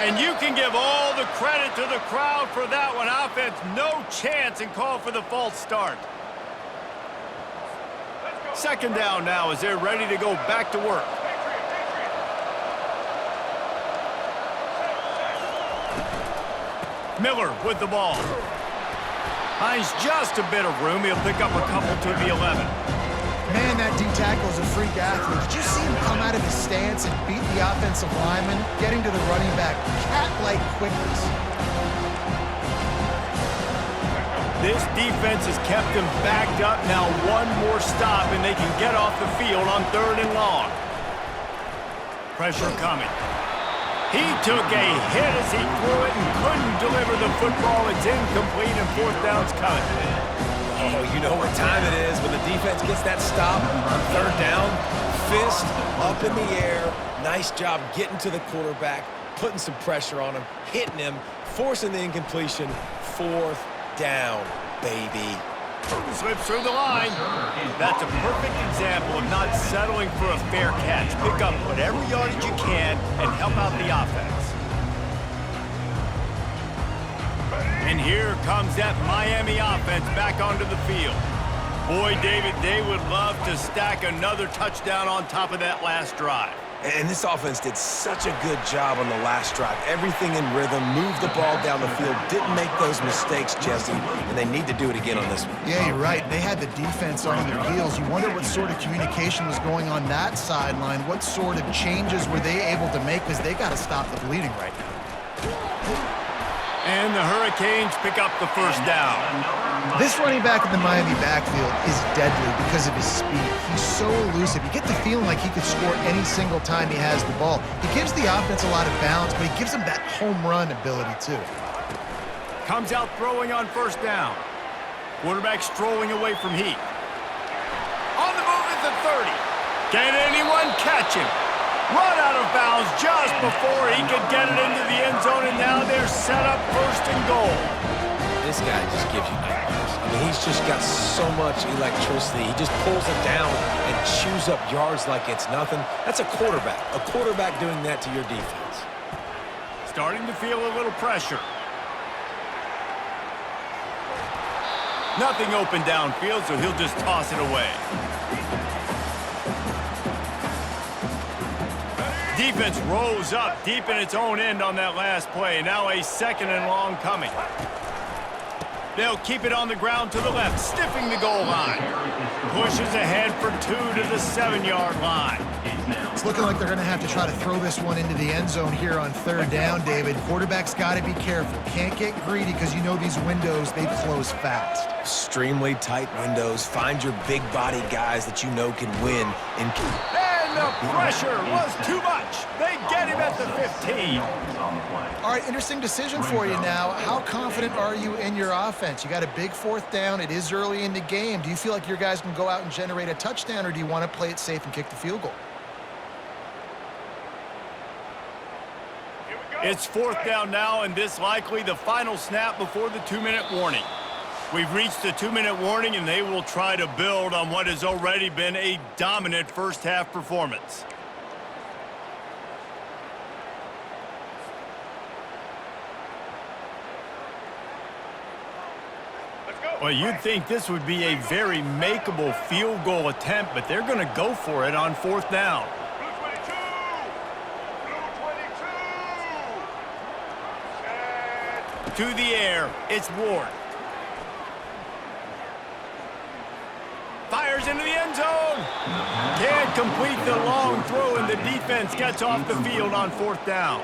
And you can give all the credit to the crowd for that one. Offense, no chance, and call for the false start. Second down now as they're ready to go back to work. Miller with the ball. Finds just a bit of room. He'll pick up a couple to the 11. Man, that D-tackle is a freak athlete. Did you see him come out of his stance and beat the offensive lineman, getting to the running back? Cat-like quickness. This defense has kept them backed up. Now one more stop, and they can get off the field on 3rd and long. Pressure coming. He took a hit as he threw it and couldn't deliver the football. It's incomplete, and 4th down's coming. Oh, you know what time it is when the defense gets that stop on 3rd down. Fist up in the air. Nice job getting to the quarterback, putting some pressure on him, hitting him, forcing the incompletion. 4th down, baby. Slips through the line. That's a perfect example of not settling for a fair catch. Pick up whatever yardage you can and help out the offense. And here comes that Miami offense back onto the field. Boy, David, they would love to stack another touchdown on top of that last drive. And this offense did such a good job on the last drive. Everything in rhythm, moved the ball down the field, didn't make those mistakes, Jesse, and they need to do it again on this one. Yeah, you're right. They had the defense on their heels. You wonder what sort of communication was going on that sideline. What sort of changes were they able to make, because they got to stop the bleeding right now. And the Hurricanes pick up the 1st down. This running back in the Miami backfield is deadly because of his speed. He's so elusive. You get the feeling like he could score any single time he has the ball. He gives the offense a lot of balance, but he gives them that home run ability too. Comes out throwing on 1st down. Quarterback strolling away from Heat. On the move at the 30. Can anyone catch him? Run out of bounds just before he could get it into the end zone, and now they're set up 1st and goal. This guy just gives you nightmares. I mean, he's just got so much electricity. He just pulls it down and chews up yards like it's nothing. That's a quarterback. A quarterback doing that to your defense. Starting to feel a little pressure. Nothing open downfield, so he'll just toss it away. Defense rose up deep in its own end on that last play. Now a 2nd and long coming. They'll keep it on the ground to the left, sniffing the goal line. Pushes ahead for 2 to the 7-yard line. It's looking like they're going to have to try to throw this one into the end zone here on 3rd down, David. Quarterback's got to be careful. Can't get greedy because you know these windows, they close fast. Extremely tight windows. Find your big body guys that you know can win. And the pressure was too much. They get him at the 15. All right, interesting decision for you now. How confident are you in your offense? You got a big 4th down. It is early in the game. Do you feel like your guys can go out and generate a touchdown, or do you want to play it safe and kick the field goal? It's 4th down now, and this likely the final snap before the 2-minute warning. We've reached the 2-minute warning, and they will try to build on what has already been a dominant first-half performance. Well, you'd think this would be a very makeable field goal attempt, but they're going to go for it on 4th down. To the air, it's Ward. Fires into the end zone. Can't complete the long throw, and the defense gets off the field on 4th down.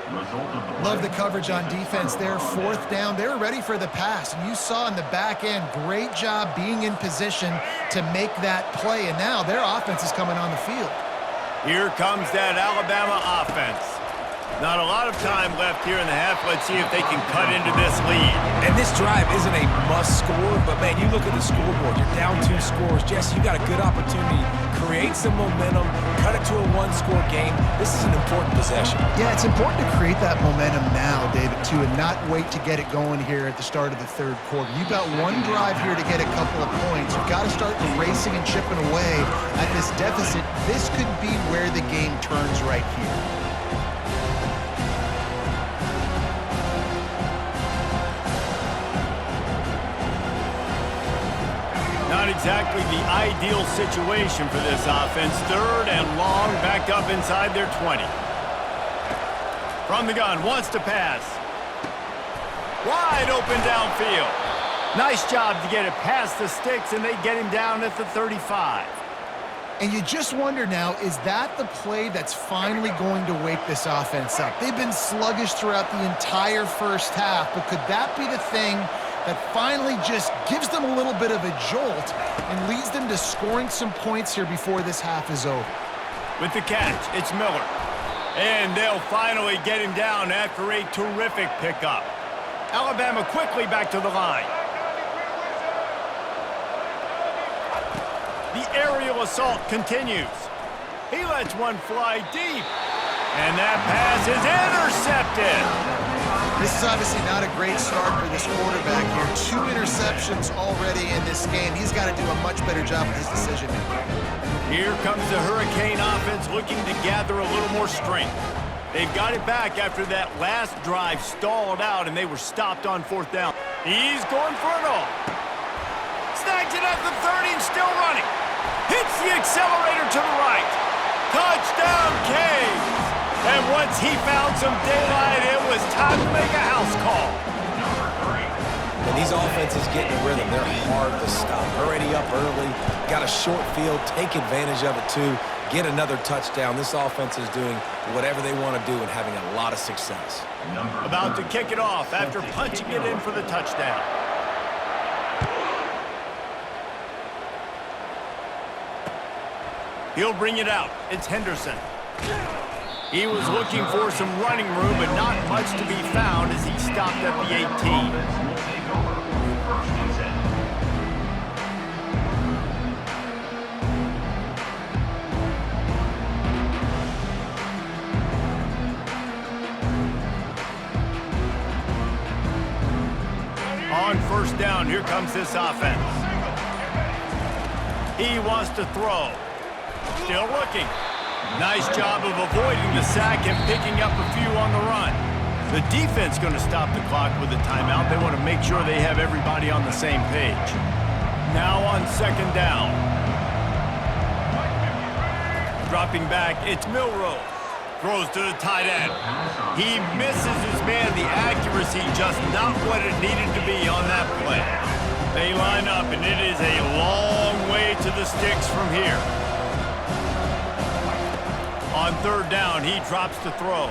Love the coverage on defense there. 4th down, they were ready for the pass. And you saw in the back end, great job being in position to make that play. And now their offense is coming on the field. Here comes that Alabama offense. Not a lot of time left here in the half. Let's see if they can cut into this lead. And this drive isn't a must score, but man, you look at the scoreboard, you're down 2 scores. Jesse, you got a good opportunity. Create some momentum, cut it to a 1-score game. This is an important possession. Yeah, it's important to create that momentum now, David, too, and not wait to get it going here at the start of the 3rd quarter. You've got one drive here to get a couple of points. You've got to start racing and chipping away at this deficit. This could be where the game turns right here. exactly the ideal situation for this offense. 3rd and long, backed up inside their 20. From the gun, wants to pass. Wide open downfield. Nice job to get it past the sticks, and they get him down at the 35. And you just wonder now, is that the play that's finally going to wake this offense up? They've been sluggish throughout the entire first half, but could that be the thing that finally just gives them a little bit of a jolt and leads them to scoring some points here before this half is over? With the catch, it's Miller. And they'll finally get him down after a terrific pickup. Alabama quickly back to the line. The aerial assault continues. He lets one fly deep. And that pass is intercepted. This is obviously not a great start for this quarterback here. 2 interceptions already in this game. He's got to do a much better job with his decision making. Here comes the Hurricane offense looking to gather a little more strength. They've got it back after that last drive stalled out and they were stopped on 4th down. He's going for it all. Snags it at the 30 and still running. Hits the accelerator to the right. Touchdown, Canes. And once he found some daylight, it was time to make a house call. When these offenses get in a rhythm, they're hard to stop. Already up early, got a short field, take advantage of it too, get another touchdown. This offense is doing whatever they want to do and having a lot of success. About to kick it off after punching it in for the touchdown. He'll bring it out. It's Henderson. He was looking for some running room, but not much to be found as he stopped at the 18. On 1st down, here comes this offense. He wants to throw. Still looking. Nice job of avoiding the sack and picking up a few on the run. The defense going to stop the clock with a timeout. They want to make sure they have everybody on the same page. Now on 2nd down. Dropping back, it's Milroe. Throws to the tight end. He misses his man. The accuracy just not what it needed to be on that play. They line up, and it is a long way to the sticks from here. On 3rd down, he drops to throw.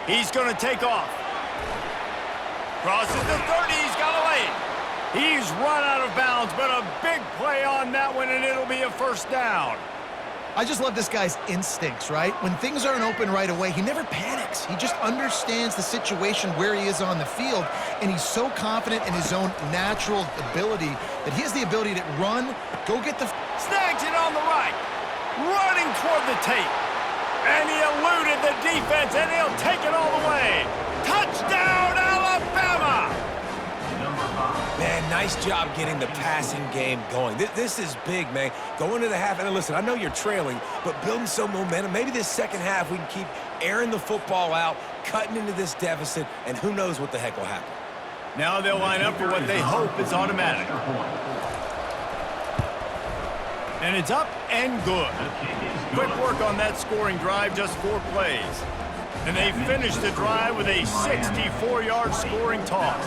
He's going to take off. Crosses the 30, he's got a lane. He's run out of bounds, but a big play on that one, and it'll be a 1st down. I just love this guy's instincts, right? When things aren't open right away, he never panics. He just understands the situation where he is on the field, and he's so confident in his own natural ability that he has the ability to run, go get the... Snags it on the right. Running toward the tape. And he eluded the defense, and he'll take it all the way. Touchdown, Alabama! Man, nice job getting the passing game going. This is big, man. Going to the half, and listen, I know you're trailing, but building some momentum. Maybe this 2nd half we can keep airing the football out, cutting into this deficit, and who knows what the heck will happen. Now they'll line up for what they hope is automatic. And it's up and good. Quick work on that scoring drive, just 4 plays. And they finish the drive with a 64-yard scoring toss.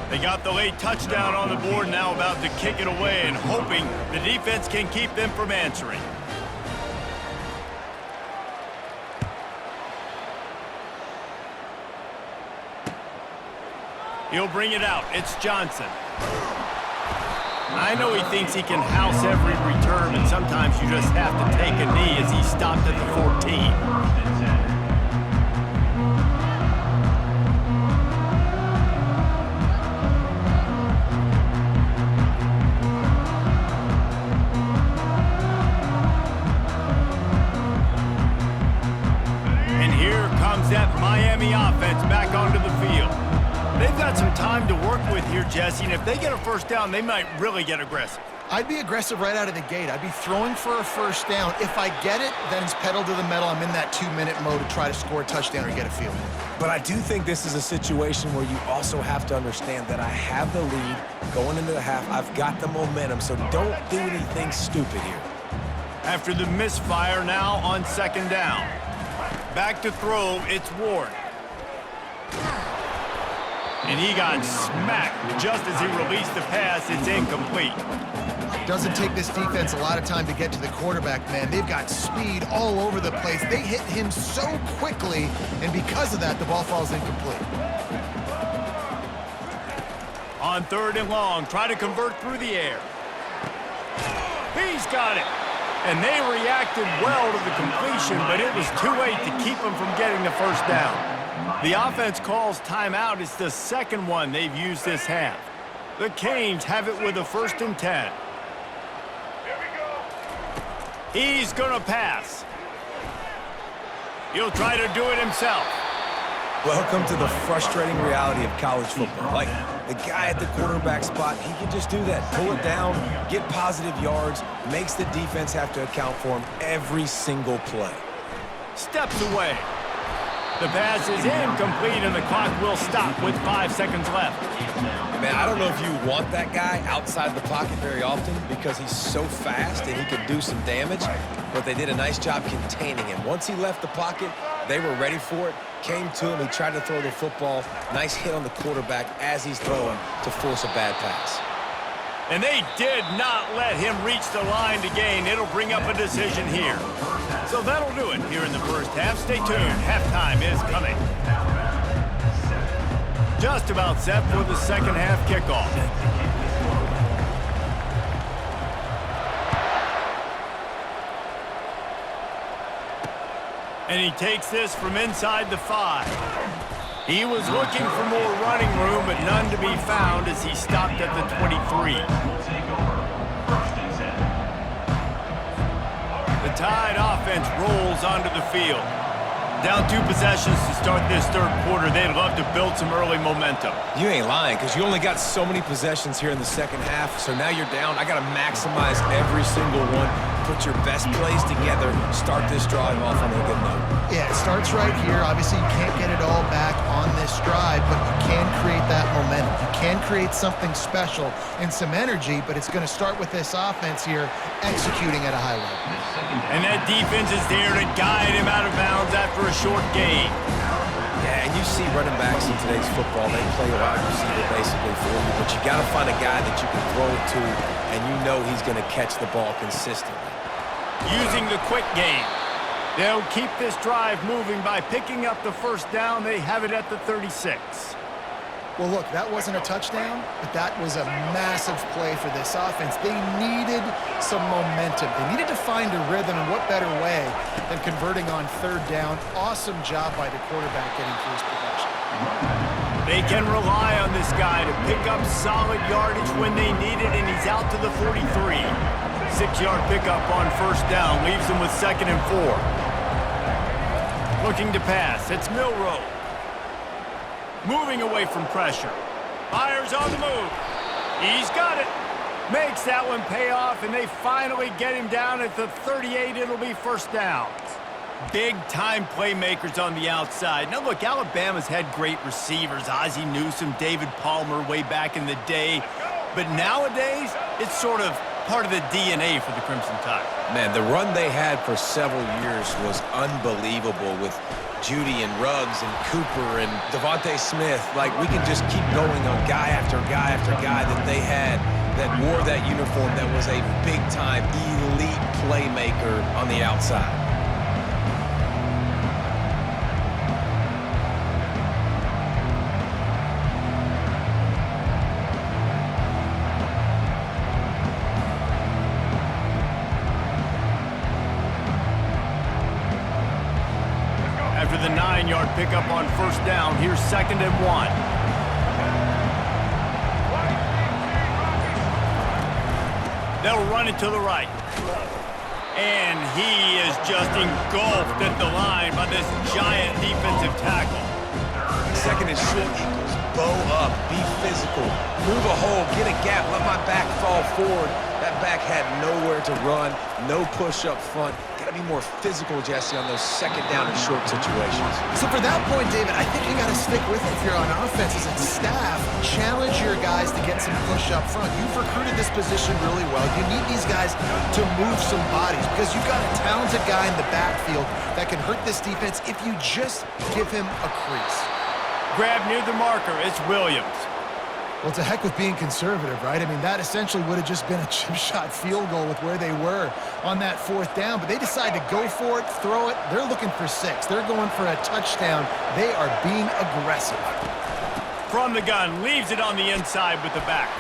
They got the late touchdown on the board, now about to kick it away and hoping the defense can keep them from answering. He'll bring it out. It's Johnson. I know he thinks he can house every return, but sometimes you just have to take a knee as he stopped at the 14. That Miami offense back onto the field. They've got some time to work with here, Jesse, and if they get a 1st down, they might really get aggressive. I'd be aggressive right out of the gate. I'd be throwing for a first down. If I get it, then it's pedal to the metal. I'm in that 2-minute mode to try to score a touchdown or get a field goal. But I do think this is a situation where you also have to understand that I have the lead going into the half. I've got the momentum, so don't do anything stupid here. After the misfire, now on second down. Back to throw, it's Ward. And he got smacked just as he released the pass. It's incomplete. Doesn't take this defense a lot of time to get to the quarterback, man. They've got speed all over the place. They hit him so quickly, and because of that, the ball falls incomplete. On third and long, try to convert through the air. He's got it. And they reacted well to the completion, but it was too late to keep them from getting the first down. The offense calls timeout. It's the second one they've used this half. The Canes have it with a 1st and 10. He's going to pass. He'll try to do it himself. Welcome to the frustrating reality of college football. Like, the guy at the quarterback spot, he can just do that. Pull it down, get positive yards, makes the defense have to account for him every single play. Steps away. The pass is incomplete, and the clock will stop with 5 seconds left. Man, I don't know if you want that guy outside the pocket very often because he's so fast and he can do some damage, but they did a nice job containing him. Once he left the pocket, they were ready for it, came to him, he tried to throw the football. Nice hit on the quarterback as he's throwing to force a bad pass. And they did not let him reach the line to gain. It'll bring up a decision here. So that'll do it here in the first half. Stay tuned. Halftime is coming. Just about set for the second half kickoff. And he takes this from inside the 5. He was looking for more running room, but none to be found as he stopped at the 23. The Tide offense rolls onto the field. Down 2 possessions to start this third quarter. They'd love to build some early momentum. You ain't lying, because you only got so many possessions here in the second half, so now you're down. I got to maximize every single one. Put your best plays together. Start this drive off on a good note. Yeah, it starts right here. Obviously, you can't get it all back on this drive, but you can create that momentum. You can create something special and some energy, but it's going to start with this offense here executing at a high level. And that defense is there to guide him out of bounds after a short gain. Yeah, and you see running backs in today's football, they play a wide receiver basically for you, but you got to find a guy that you can throw it to, and you know he's going to catch the ball consistently. Using the quick game. They'll keep this drive moving by picking up the first down. They have it at the 36. Well, look, that wasn't a touchdown, but that was a massive play for this offense. They needed some momentum. They needed to find a rhythm, and what better way than converting on third down. Awesome job by the quarterback getting through his progression. They can rely on this guy to pick up solid yardage when they need it, and he's out to the 43. 6-yard pickup on first down leaves them with 2nd and 4. Looking to pass. It's Milroe. Moving away from pressure. Fires on the move. He's got it. Makes that one pay off, and they finally get him down at the 38. It'll be first down. Big-time playmakers on the outside. Now, look, Alabama's had great receivers. Ozzie Newsome, David Palmer way back in the day. But nowadays, it's sort of part of the DNA for the Crimson Tide. Man, the run they had for several years was unbelievable with Judy and Ruggs and Cooper and Devontae Smith. Like, we can just keep going on guy after guy after guy that they had that wore that uniform that was a big-time elite playmaker on the outside. After the 9-yard pickup on first down, here's 2nd and 1. They'll run it to the right. And he is just engulfed at the line by this giant defensive tackle. 2nd and short equals bow up, be physical, move a hole, get a gap, let my back fall forward. That quarterback had nowhere to run, no push up front. Got to be more physical, Jesse, on those second down and short situations. So for that point, David, I think you got to stick with it if you're on offense as a staff. Challenge your guys to get some push up front. You've recruited this position really well. You need these guys to move some bodies because you've got a talented guy in the backfield that can hurt this defense if you just give him a crease. Grab near the marker. It's Williams. Well, it's a heck with being conservative, right? I mean, that essentially would have just been a chip shot field goal with where they were on that fourth down, but they decide to go for it, throw it. They're looking for 6. They're going for a touchdown. They are being aggressive. From the gun, leaves it on the inside with the back.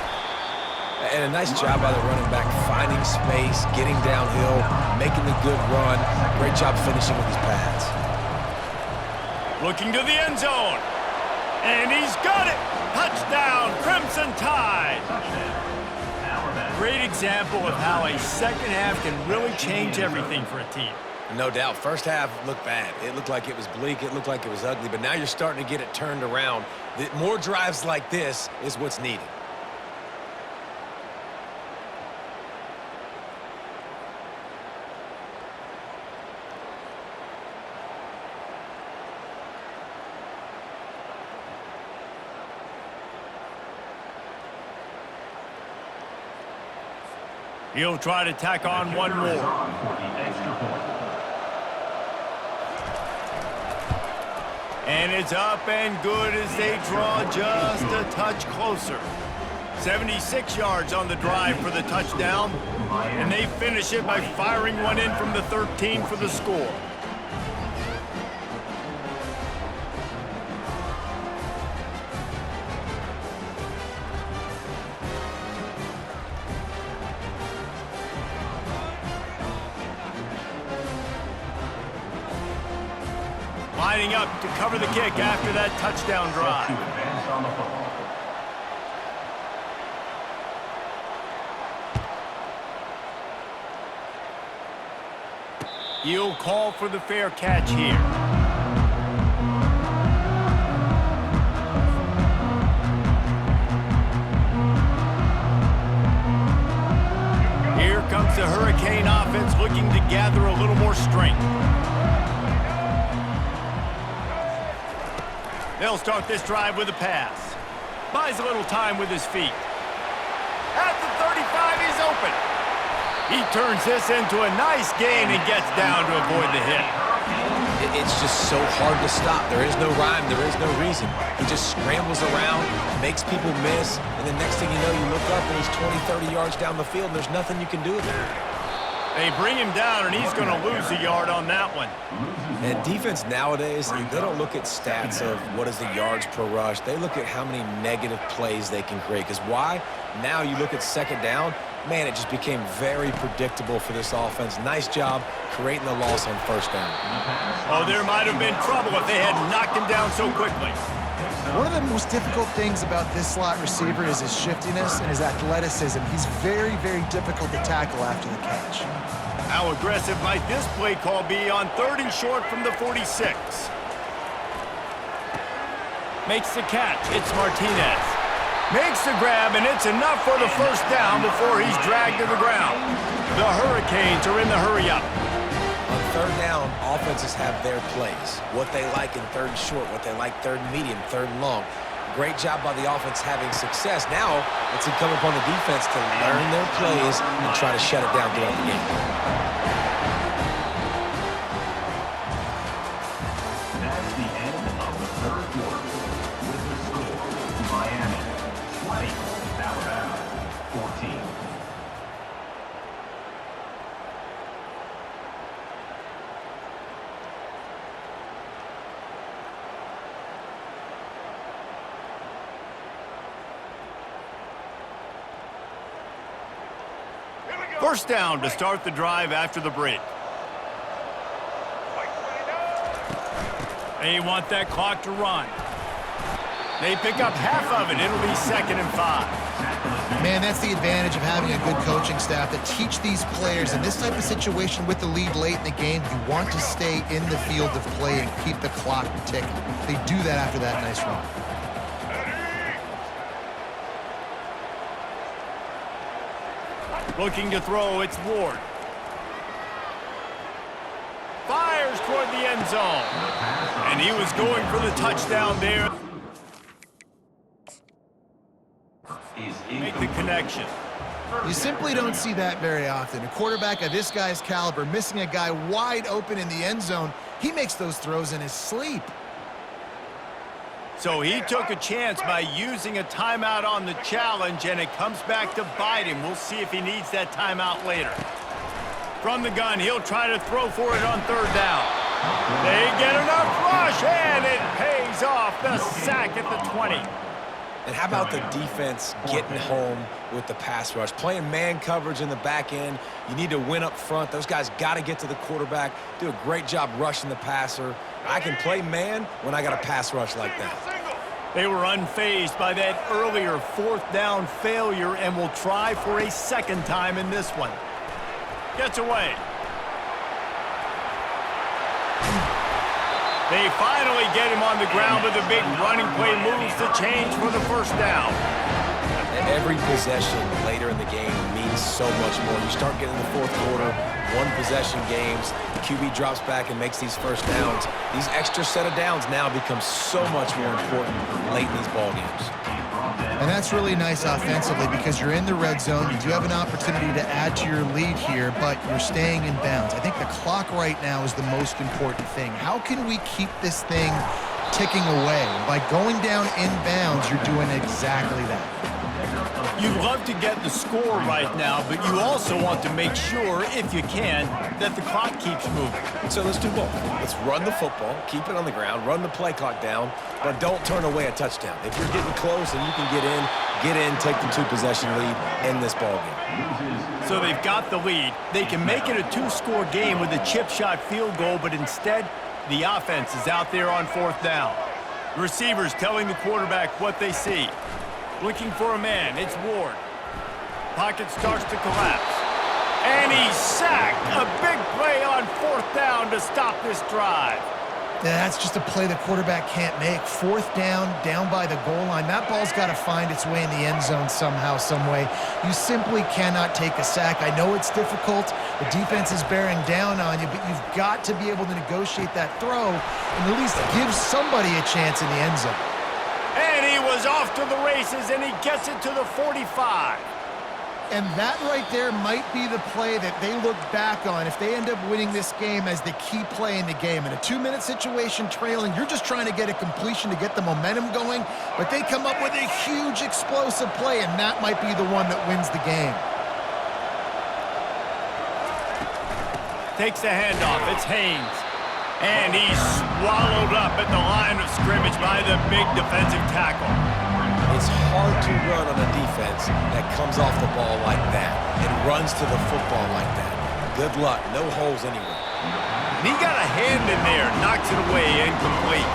And a nice job by the running back, finding space, getting downhill, making the good run. Great job finishing with his pads. Looking to the end zone. And he's got it! Touchdown, Crimson Tide! Great example of how a second half can really change everything for a team. No doubt. First half looked bad. It looked like it was bleak. It looked like it was ugly. But now you're starting to get it turned around. More drives like this is what's needed. He'll try to tack on one more. And it's up and good as they draw just a touch closer. 76 yards on the drive for the touchdown. And they finish it by firing one in from the 13 for the score. Lining up to cover the kick after that touchdown drive. He'll call for the fair catch here. Here comes the Hurricane offense looking to gather a little more strength. They'll start this drive with a pass. Buys a little time with his feet. At the 35, he's open. He turns this into a nice gain and gets down to avoid the hit. It's just so hard to stop. There is no rhyme. There is no reason. He just scrambles around, makes people miss, and the next thing you know, you look up and he's 20, 30 yards down the field, and there's nothing you can do about it. They bring him down, and he's going to lose a yard on that one. And defense nowadays, they don't look at stats of what is the yards per rush. They look at how many negative plays they can create. Because why? Now you look at second down, man, it just became very predictable for this offense. Nice job creating the loss on first down. Oh, there might have been trouble if they had knocked him down so quickly. One of the most difficult things about this slot receiver is his shiftiness and his athleticism. He's very, very difficult to tackle after the catch. How aggressive might this play call be on 3rd and short from the 46? Makes the catch. It's Martinez. Makes the grab, and it's enough for the first down before he's dragged to the ground. The Hurricanes are in the hurry-up. On 3rd down, offenses have their plays. What they like in 3rd and short, what they like 3rd and medium, 3rd and long. Great job by the offense having success. Now, it's incumbent upon the defense to learn their plays and try to shut it down throughout the game. That's the end of the 3rd quarter. With the score, Miami 20, Alabama 14. First down to start the drive after the break. They want that clock to run. They pick up half of it. It'll be 2nd and 5. Man, that's the advantage of having a good coaching staff that teach these players in this type of situation with the lead late in the game. You want to stay in the field of play and keep the clock ticking. They do that after that nice run. Looking to throw, it's Ward. Fires toward the end zone. And he was going for the touchdown there. Make the connection. You simply don't see that very often. A quarterback of this guy's caliber missing a guy wide open in the end zone. He makes those throws in his sleep. So he took a chance by using a timeout on the challenge, and it comes back to bite him. We'll see if he needs that timeout later. From the gun, he'll try to throw for it on third down. They get enough rush, and it pays off. The sack at the 20. And how about the defense getting home with the pass rush? Playing man coverage in the back end. You need to win up front. Those guys got to get to the quarterback, do a great job rushing the passer. I can play man when I got a pass rush like that. They were unfazed by that earlier fourth down failure and will try for a second time in this one. Gets away. They finally get him on the ground, but the big running play moves the change for the first down. And every possession later in the game means so much more. You start getting the fourth quarter, one possession games, QB drops back and makes these first downs. These extra set of downs now become so much more important late in these ball games. And that's really nice offensively because you're in the red zone. You do have an opportunity to add to your lead here, but you're staying in bounds. I think the clock right now is the most important thing. How can we keep this thing ticking away? By going down in bounds, you're doing exactly that. You'd love to get the score right now, but you also want to make sure, if you can, that the clock keeps moving. So let's do both. Let's run the football, keep it on the ground, run the play clock down, but don't turn away a touchdown. If you're getting close and you can get in, take the two-possession lead in this ballgame. So they've got the lead. They can make it a two-score game with a chip shot field goal, but instead, the offense is out there on fourth down. The receivers telling the quarterback what they see. Looking for a man, it's Ward. Pocket starts to collapse. And he's sacked. A big play on fourth down to stop this drive. That's just a play the quarterback can't make. Fourth down by the goal line. That ball's got to find its way in the end zone somehow, some way. You simply cannot take a sack. I know it's difficult. The defense is bearing down on you, but you've got to be able to negotiate that throw and at least give somebody a chance in the end zone. And he was off to the races, and he gets it to the 45. And that right there might be the play that they look back on if they end up winning this game as the key play in the game. In a 2-minute situation trailing, you're just trying to get a completion to get the momentum going, but they come up with a huge explosive play, and that might be the one that wins the game. Takes the handoff. It's Haynes. And he's swallowed up at the line of scrimmage by the big defensive tackle. It's hard to run on a defense that comes off the ball like that and runs to the football like that. Good luck. No holes anywhere. And he got a hand in there. Knocks it away. Incomplete.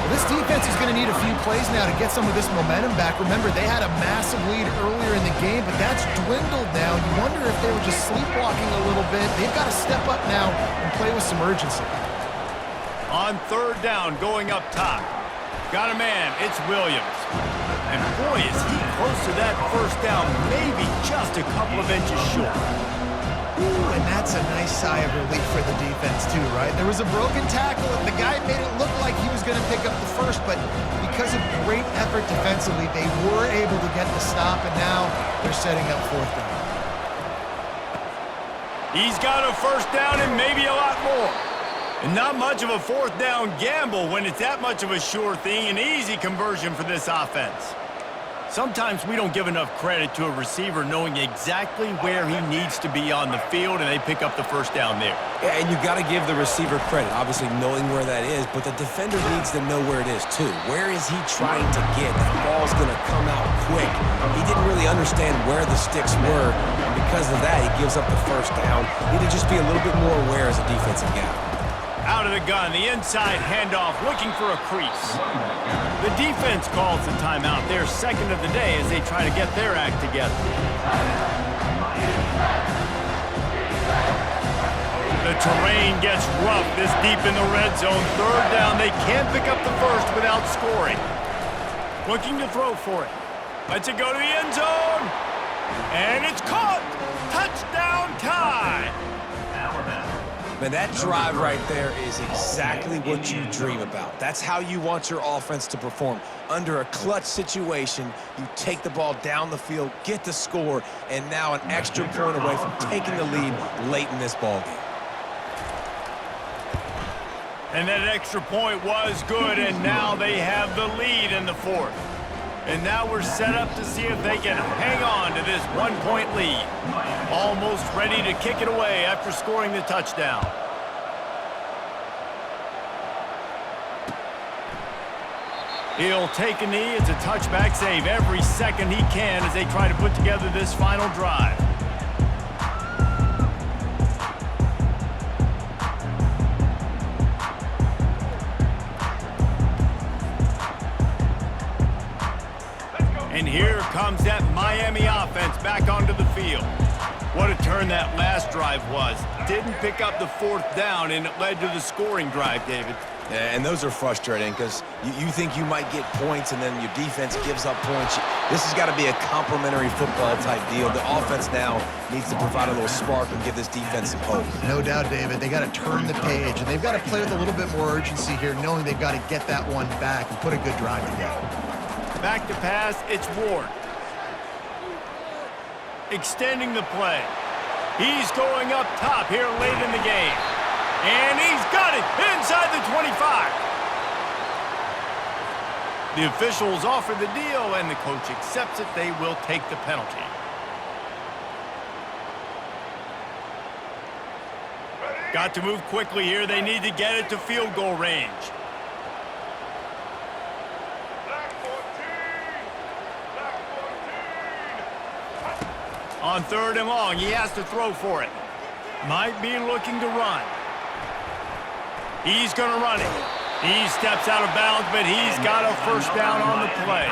Well, this defense is going to need a few plays now to get some of this momentum back. Remember, they had a massive lead earlier in the game, but that's dwindled now. You wonder if they were just sleepwalking a little bit. They've got to step up now and play with some urgency. On third down, going up top. Got a man, it's Williams. And boy, is he close to that first down, maybe just a couple of inches short. Ooh, and that's a nice sigh of relief for the defense too, right? There was a broken tackle, and the guy made it look like he was going to pick up the first, but because of great effort defensively, they were able to get the stop, and now they're setting up fourth down. He's got a first down and maybe a lot more. And not much of a fourth down gamble when it's that much of a sure thing, an easy conversion for this offense. Sometimes we don't give enough credit to a receiver knowing exactly where he needs to be on the field, and they pick up the first down there. Yeah, and you got to give the receiver credit, obviously knowing where that is, but the defender needs to know where it is too. Where is he trying to get? That ball's going to come out quick. He didn't really understand where the sticks were, and because of that, he gives up the first down. Need to just be a little bit more aware as a defensive guy. Out of the gun, the inside handoff, looking for a crease. The defense calls the timeout, their second of the day as they try to get their act together. The terrain gets rough this deep in the red zone. Third down, they can't pick up the first without scoring. Looking to throw for it. Lets it go to the end zone. And it's caught. Touchdown tie. Man, that drive right there is exactly what you dream about. That's how you want your offense to perform. Under a clutch situation, you take the ball down the field, get the score, and now an extra point away from taking the lead late in this ballgame. And that extra point was good, and now they have the lead in the fourth. And now we're set up to see if they can hang on to this one-point lead. Almost ready to kick it away after scoring the touchdown. He'll take a knee. It's a touchback save every second he can as they try to put together this final drive. And here comes that Miami offense back onto the field. What a turn that last drive was. Didn't pick up the fourth down, and it led to the scoring drive, David. Yeah, and those are frustrating because you think you might get points and then your defense gives up points. This has got to be a complimentary football type deal. The offense now needs to provide a little spark and give this defense some hope. No doubt, David. They got to turn the page, and they've got to play with a little bit more urgency here, knowing they've got to get that one back and put a good drive together. Back to pass, it's Ward. Extending the play. He's going up top here late in the game. And he's got it inside the 25. The officials offer the deal, and the coach accepts it. They will take the penalty. Got to move quickly here. They need to get it to field goal range. On 3rd and long, he has to throw for it. Might be looking to run. He's going to run it. He steps out of bounds, but he's got a first down on the play.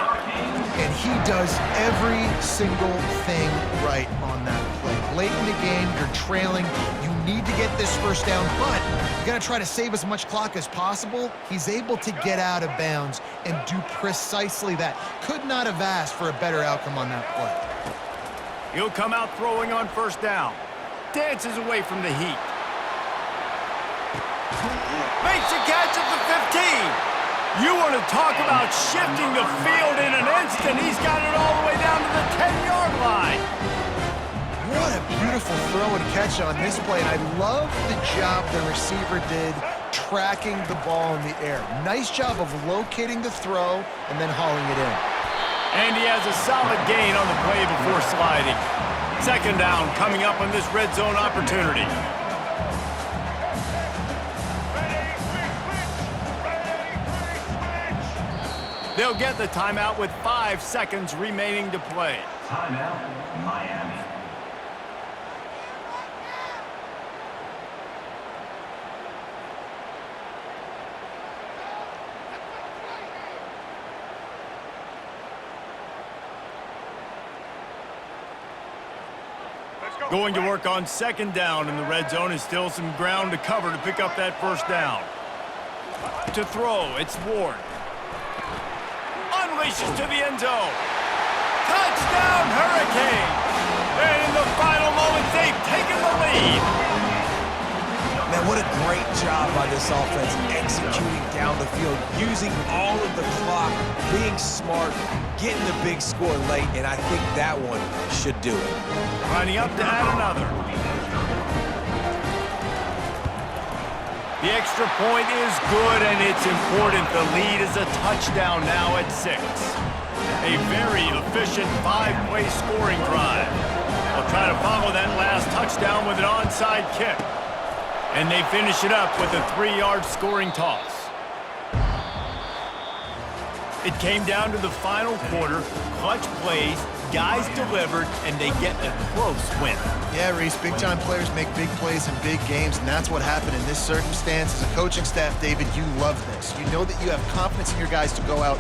And he does every single thing right on that play. Late in the game, you're trailing. You need to get this first down, but you got to try to save as much clock as possible. He's able to get out of bounds and do precisely that. Could not have asked for a better outcome on that play. He'll come out throwing on first down. Dances away from the heat. Makes a catch at the 15. You want to talk about shifting the field in an instant. He's got it all the way down to the 10-yard line. What a beautiful throw and catch on this play. And I love the job the receiver did tracking the ball in the air. Nice job of locating the throw and then hauling it in. And he has a solid gain on the play before sliding. 2nd down coming up on this red zone opportunity. They'll get the timeout with 5 seconds remaining to play. Timeout, Miami. Going to work on 2nd down in the red zone is still some ground to cover to pick up that first down. To throw, it's Ward. Unleashes to the end zone. Touchdown, Hurricane! And in the final moments, they've taken the lead. Man, what a great job by this offense executing down the field, using all of the clock, being smart, getting the big score late, and I think that one should do it. Lining up to add another. The extra point is good, and it's important. The lead is a touchdown now at 6. A very efficient 5-play scoring drive. They'll try to follow that last touchdown with an onside kick. And they finish it up with a 3-yard scoring toss. It came down to the final quarter. Clutch plays, guys delivered, and they get a close win. Yeah, Reese, big-time players make big plays in big games, and that's what happened in this circumstance. As a coaching staff, David, you love this. You know that you have confidence in your guys to go out